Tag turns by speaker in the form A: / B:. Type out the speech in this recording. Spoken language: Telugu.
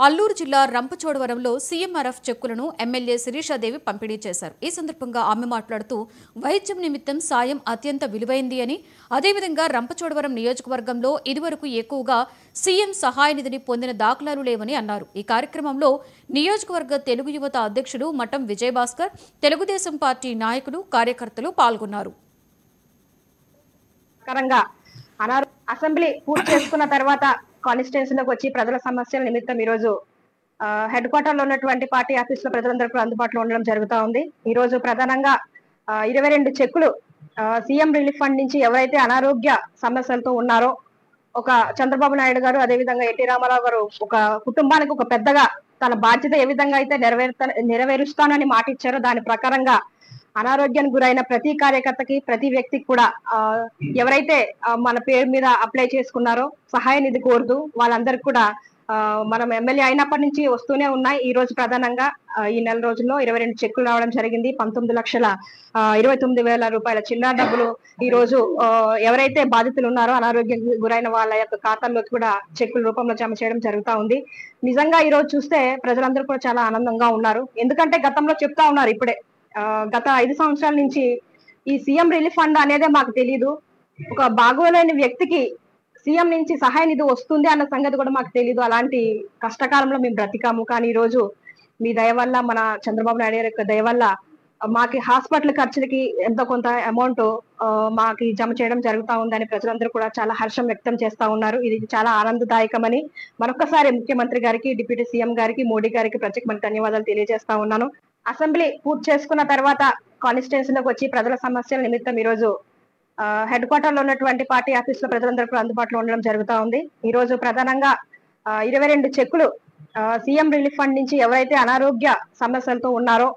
A: అల్లూరు జిల్లా రంపచోడవరంలో సీఎంఆర్ఎఫ్ చెక్కులను ఎమ్మెల్యే శిరీషాదేవి పంపిణీ చేశారు. ఈ సందర్భంగా ఆమె మాట్లాడుతూ వైద్యం నిమిత్తం సాయం అత్యంత విలువైంది అని, అదేవిధంగా రంపచోడవరం నియోజకవర్గంలో ఇదివరకు ఎక్కువగా సీఎం సహాయ నిధిని పొందిన దాఖలాలు లేవని అన్నారు. ఈ కార్యక్రమంలో నియోజకవర్గ తెలుగు యువత అధ్యక్షుడు మఠం విజయభాస్కర్, తెలుగుదేశం పార్టీ నాయకులు, కార్యకర్తలు పాల్గొన్నారు.
B: అసెంబ్లీ పూర్తి చేసుకున్న తర్వాత కాన్స్టిట్యున్సీలోకి వచ్చి ప్రజల సమస్యల నిమిత్తం ఈ రోజు హెడ్ క్వార్టర్ లో ఉన్నటువంటి పార్టీ ఆఫీస్ లో ప్రజలందరికీ అందుబాటులో ఉండడం జరుగుతా ఉంది. ఈ రోజు ప్రధానంగా 22 చెక్కులు సీఎం రిలీఫ్ ఫండ్ నుంచి ఎవరైతే అనారోగ్య సమస్యలతో ఉన్నారో, ఒక చంద్రబాబు నాయుడు గారు అదేవిధంగా ఎన్టీ రామారావు గారు ఒక కుటుంబానికి ఒక పెద్దగా తన బాధ్యత ఏ విధంగా అయితే నెరవేరుస్తానని మాట ఇచ్చారో దాని ప్రకారంగా అనారోగ్యానికి గురైన ప్రతి కార్యకర్తకి, ప్రతి వ్యక్తికి కూడా ఎవరైతే మన పేరు మీద అప్లై చేసుకున్నారో సహాయ నిధి కోరుతూ వాళ్ళందరికీ కూడా మనం ఎమ్మెల్యే అయినప్పటి నుంచి వస్తూనే ఉన్నాయి. ఈ రోజు ప్రధానంగా ఈ నెల రోజుల్లో 22 చెక్కులు రావడం జరిగింది. 19,29,000 రూపాయల చిల్లర డబ్బులు ఈ రోజు ఎవరైతే బాధితులు ఉన్నారో అనారోగ్యం గురైన వాళ్ళ యొక్క ఖాతాల్లోకి కూడా చెక్కుల రూపంలో జమ చేయడం జరుగుతా ఉంది. నిజంగా ఈ రోజు చూస్తే ప్రజలందరూ కూడా చాలా ఆనందంగా ఉన్నారు. ఎందుకంటే గతంలో చెప్తా ఉన్నారు, ఇప్పుడే గత 5 సంవత్సరాల నుంచి ఈ సీఎం రిలీఫ్ ఫండ్ అనేదే మాకు తెలియదు, ఒక బాగోలేని వ్యక్తికి సీఎం నుంచి సహాయ నిధి వస్తుంది అన్న సంగతి కూడా మాకు తెలియదు. అలాంటి కష్టకాలంలో మేము బ్రతికాము. కానీ ఈ రోజు మీ దయ వల్ల, మన చంద్రబాబు నాయుడు గారి యొక్క దయ వల్ల మాకి హాస్పిటల్ ఖర్చులకి ఎంతో కొంత అమౌంట్ మాకి జమ చేయడం జరుగుతా ఉందని ప్రజలందరూ కూడా చాలా హర్షం వ్యక్తం చేస్తా ఉన్నారు. ఇది చాలా ఆనందదాయకమని మరొకసారి ముఖ్యమంత్రి గారికి, డిప్యూటీ సీఎం గారికి, మోడీ గారికి ప్రత్యేకమైన ధన్యవాదాలు తెలియజేస్తా ఉన్నాను. అసెంబ్లీ పూర్తి చేసుకున్న తర్వాత కాన్స్టిట్యున్సీలోకి వచ్చి ప్రజల సమస్యల నిమిత్తం ఈ రోజు హెడ్ క్వార్టర్ లో ఉన్నటువంటి పార్టీ ఆఫీస్ లో ప్రజలందరికీ అందుబాటులో ఉండడం జరుగుతా ఉంది. ఈ రోజు ప్రధానంగా 22 చెక్కులు సీఎం రిలీఫ్ ఫండ్ నుంచి ఎవరైతే అనారోగ్య సమస్యలతో ఉన్నారో,